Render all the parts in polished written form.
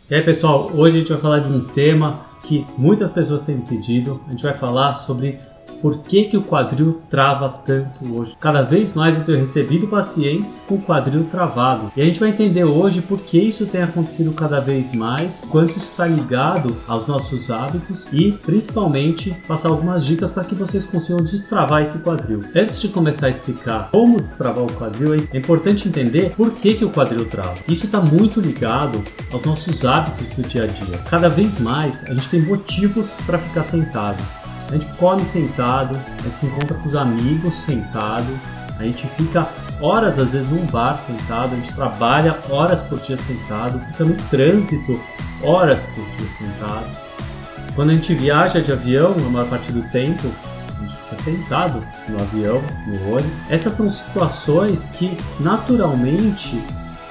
E aí pessoal, hoje a gente vai falar de um tema que muitas pessoas têm pedido. A gente vai falar sobre por que o quadril trava tanto hoje. Cada vez mais eu tenho recebido pacientes com o quadril travado. E a gente vai entender hoje por que isso tem acontecido cada vez mais, quanto isso está ligado aos nossos hábitos e principalmente passar algumas dicas para que vocês consigam destravar esse quadril. Antes de começar a explicar como destravar o quadril, é importante entender por que o quadril trava. Isso está muito ligado aos nossos hábitos do dia a dia. Cada vez mais a gente tem motivos para ficar sentado. A gente come sentado, a gente se encontra com os amigos sentado, a gente fica horas às vezes num bar sentado, a gente trabalha horas por dia sentado, fica no trânsito horas por dia sentado. Quando a gente viaja de avião, na maior parte do tempo, a gente fica sentado no avião, no ônibus. Essas são situações que naturalmente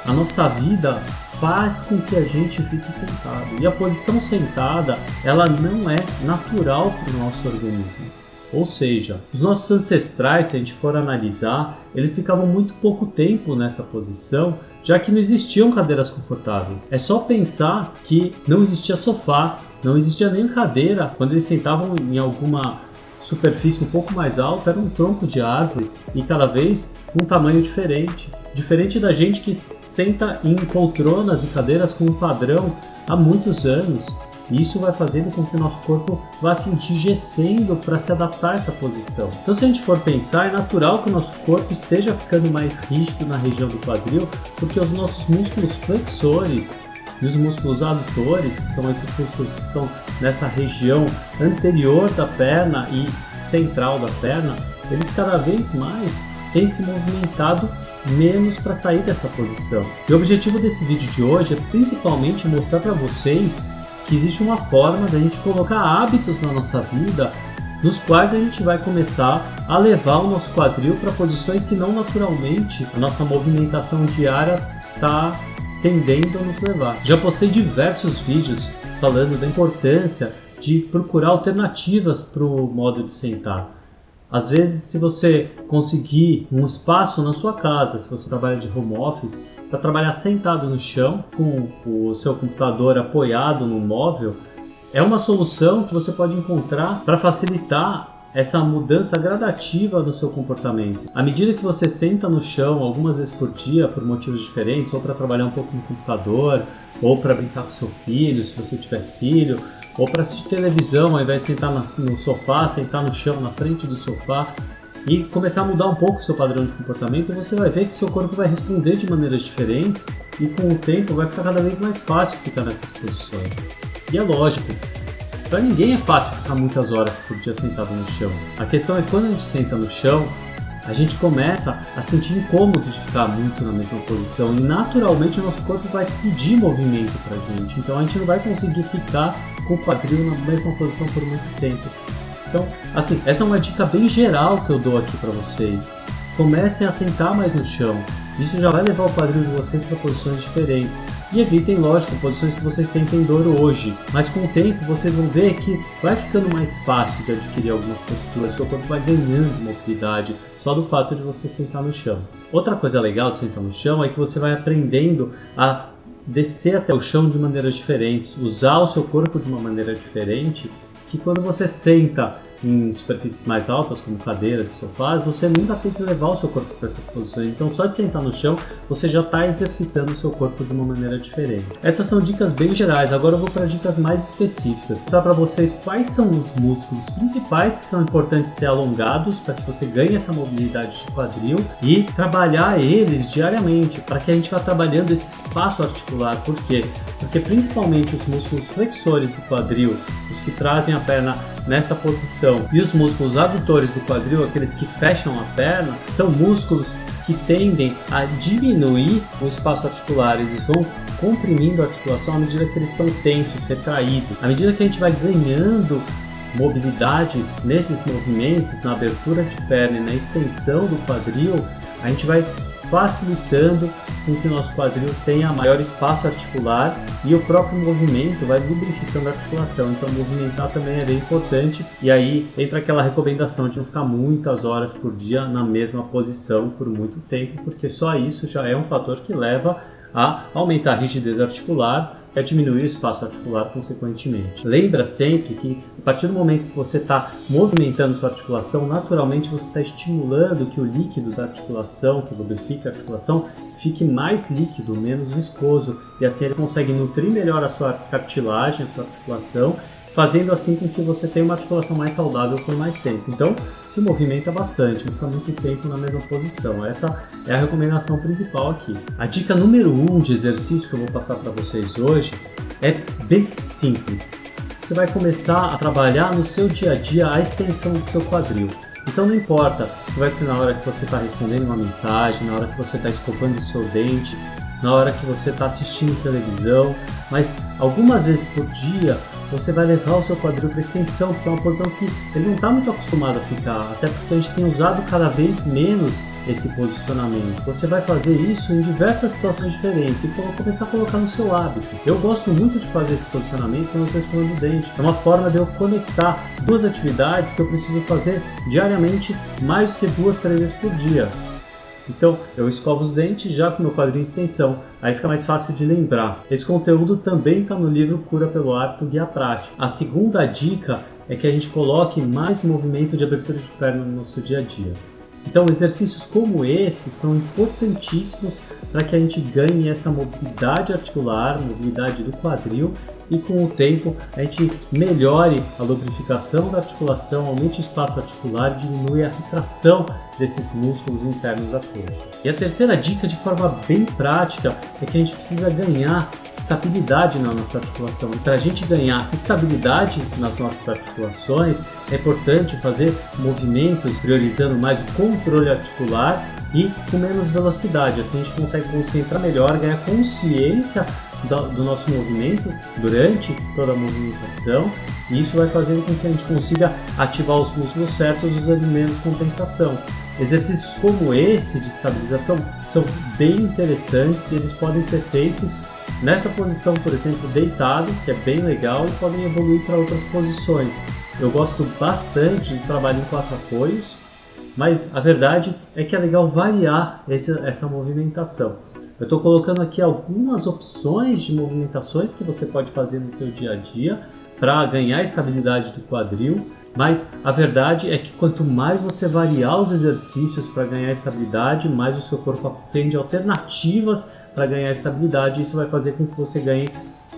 a nossa vida faz com que a gente fique sentado. E a posição sentada, ela não é natural para o nosso organismo. Ou seja, os nossos ancestrais, se a gente for analisar, eles ficavam muito pouco tempo nessa posição, já que não existiam cadeiras confortáveis. É só pensar que não existia sofá, não existia nem cadeira. Quando eles sentavam em alguma superfície um pouco mais alta, era um tronco de árvore e cada vez um tamanho diferente. Diferente da gente que senta em poltronas e cadeiras com um padrão há muitos anos. E isso vai fazendo com que o nosso corpo vá se enrijecendo para se adaptar a essa posição. Então, se a gente for pensar, é natural que o nosso corpo esteja ficando mais rígido na região do quadril, porque os nossos músculos flexores e os músculos adutores, que são esses músculos que estão nessa região anterior da perna e central da perna, eles cada vez mais têm se movimentado menos para sair dessa posição. E o objetivo desse vídeo de hoje é principalmente mostrar para vocês que existe uma forma da gente colocar hábitos na nossa vida nos quais a gente vai começar a levar o nosso quadril para posições que não naturalmente a nossa movimentação diária está tendendo a nos levar. Já postei diversos vídeos falando da importância de procurar alternativas para o modo de sentar. Às vezes, se você conseguir um espaço na sua casa, se você trabalha de home office, para trabalhar sentado no chão, com o seu computador apoiado no móvel, é uma solução que você pode encontrar para facilitar essa mudança gradativa no seu comportamento. À medida que você senta no chão algumas vezes por dia, por motivos diferentes, ou para trabalhar um pouco no computador, ou para brincar com seu filho, se você tiver filho, ou para assistir televisão, ao invés de sentar no sofá, sentar no chão, na frente do sofá, e começar a mudar um pouco o seu padrão de comportamento, você vai ver que seu corpo vai responder de maneiras diferentes e com o tempo vai ficar cada vez mais fácil ficar nessas posições. E é lógico, para ninguém é fácil ficar muitas horas por dia sentado no chão. A questão é que quando a gente senta no chão, a gente começa a sentir incômodo de ficar muito na mesma posição e naturalmente o nosso corpo vai pedir movimento para a gente. Então a gente não vai conseguir ficar com o quadril na mesma posição por muito tempo. Então, assim, essa é uma dica bem geral que eu dou aqui para vocês. Comecem a sentar mais no chão. Isso já vai levar o quadril de vocês para posições diferentes. E evitem, lógico, posições que vocês sentem dor hoje. Mas com o tempo vocês vão ver que vai ficando mais fácil de adquirir algumas posturas. Seu corpo vai ganhando mobilidade só do fato de você sentar no chão. Outra coisa legal de sentar no chão é que você vai aprendendo a descer até o chão de maneiras diferentes. Usar o seu corpo de uma maneira diferente, que quando você senta em superfícies mais altas, como cadeiras e sofás, você nunca tem que levar o seu corpo para essas posições. Então, só de sentar no chão, você já está exercitando o seu corpo de uma maneira diferente. Essas são dicas bem gerais. Agora eu vou para dicas mais específicas. Vou mostrar para vocês quais são os músculos principais que são importantes ser alongados para que você ganhe essa mobilidade de quadril e trabalhar eles diariamente para que a gente vá trabalhando esse espaço articular. Por quê? Porque principalmente os músculos flexores do quadril, os que trazem a perna nessa posição, e os músculos adutores do quadril, aqueles que fecham a perna, são músculos que tendem a diminuir o espaço articular. Eles vão comprimindo a articulação à medida que eles estão tensos, retraídos. À medida que a gente vai ganhando mobilidade nesses movimentos, na abertura de perna e na extensão do quadril, a gente vai facilitando com que o nosso quadril tenha maior espaço articular e o próprio movimento vai lubrificando a articulação. Então movimentar também é bem importante, e aí entra aquela recomendação de não ficar muitas horas por dia na mesma posição por muito tempo, porque só isso já é um fator que leva a aumentar a rigidez articular, é diminuir o espaço articular consequentemente. Lembra sempre que a partir do momento que você está movimentando sua articulação, naturalmente você está estimulando que o líquido da articulação, que lubrifica a articulação, fique mais líquido, menos viscoso, e assim ele consegue nutrir melhor a sua cartilagem, a sua articulação, fazendo assim com que você tenha uma articulação mais saudável por mais tempo. Então, se movimenta bastante, não fica muito tempo na mesma posição. Essa é a recomendação principal aqui. A dica número 1 de exercício que eu vou passar para vocês hoje é bem simples. Você vai começar a trabalhar no seu dia a dia a extensão do seu quadril. Então não importa se vai ser na hora que você está respondendo uma mensagem, na hora que você está escovando o seu dente, na hora que você está assistindo televisão, mas algumas vezes por dia você vai levar o seu quadril para extensão, porque é uma posição que ele não está muito acostumado a ficar, até porque a gente tem usado cada vez menos esse posicionamento. Você vai fazer isso em diversas situações diferentes e começar a colocar no seu hábito. Eu gosto muito de fazer esse posicionamento quando eu estou escovando o dente. É uma forma de eu conectar duas atividades que eu preciso fazer diariamente, mais do que 2, 3 vezes por dia. Então, eu escovo os dentes já com meu quadril em extensão, aí fica mais fácil de lembrar. Esse conteúdo também está no livro Cura pelo Hábito, Guia Prático. A segunda dica é que a gente coloque mais movimento de abertura de perna no nosso dia a dia. Então, exercícios como esse são importantíssimos para que a gente ganhe essa mobilidade articular, mobilidade do quadril, e com o tempo a gente melhore a lubrificação da articulação, aumente o espaço articular e diminui a retração desses músculos internos da coxa. E a terceira dica, de forma bem prática, é que a gente precisa ganhar estabilidade na nossa articulação. E para a gente ganhar estabilidade nas nossas articulações, é importante fazer movimentos priorizando mais o controle articular e com menos velocidade. Assim a gente consegue concentrar melhor, ganhar consciência do nosso movimento durante toda a movimentação, e isso vai fazendo com que a gente consiga ativar os músculos certos usando menos compensação. Exercícios como esse de estabilização são bem interessantes e eles podem ser feitos nessa posição, por exemplo, deitado, que é bem legal, e podem evoluir para outras posições. Eu gosto bastante de trabalho em 4 apoios, mas a verdade é que é legal variar essa movimentação. Eu estou colocando aqui algumas opções de movimentações que você pode fazer no seu dia a dia para ganhar estabilidade do quadril, mas a verdade é que quanto mais você variar os exercícios para ganhar estabilidade, mais o seu corpo aprende alternativas para ganhar estabilidade. Isso vai fazer com que você ganhe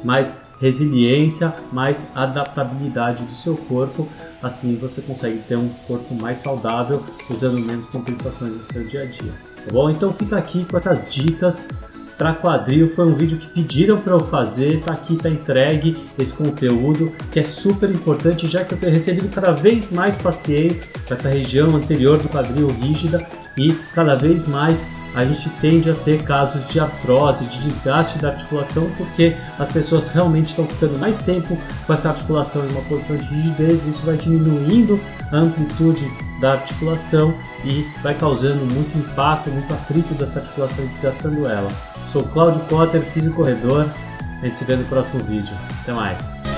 mais resiliência, mais adaptabilidade do seu corpo. Assim você consegue ter um corpo mais saudável usando menos compensações no seu dia a dia. Tá bom? Então fica aqui com essas dicas para quadril. Foi um vídeo que pediram para eu fazer, tá aqui, tá entregue esse conteúdo que é super importante, já que eu tenho recebido cada vez mais pacientes com essa região anterior do quadril rígida, e cada vez mais a gente tende a ter casos de artrose, de desgaste da articulação, porque as pessoas realmente estão ficando mais tempo com essa articulação em uma posição de rigidez. Isso vai diminuindo a amplitude da articulação e vai causando muito impacto, muito atrito dessa articulação e desgastando ela. Sou Cláudio Cotter, fisicorredor. A gente se vê no próximo vídeo. Até mais!